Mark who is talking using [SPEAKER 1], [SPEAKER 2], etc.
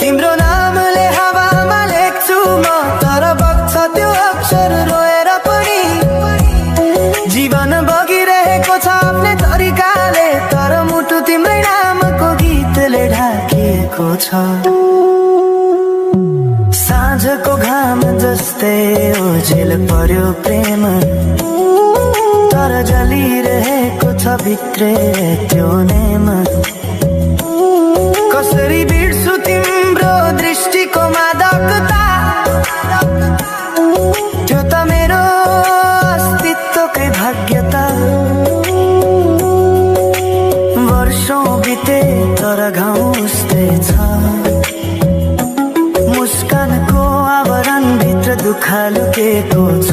[SPEAKER 1] तिम्रो नामले हावामा लेख्छु म, तर बग्छ त्यो अक्षर रोएर पनि। जीवन बगिरहेको छ आफ्नै तरिकाले, तर मुटु तिम्रै नामको गीतले ढाकिएको छ। साँझको घाम जस्तै ओझेल पर्यो प्रेम, तर जलिरहेको छ भित्रै त्यो नेम। कसरी बिर्सु तिम्रो दृष्टिको मादकता, त्यो त मेरो अस्तित्वकै भाग्यता। वर्षौं बिते तर घाउ उस्तै छ, मुस्कानको आवरण भित्र दुःख लुकेको छ।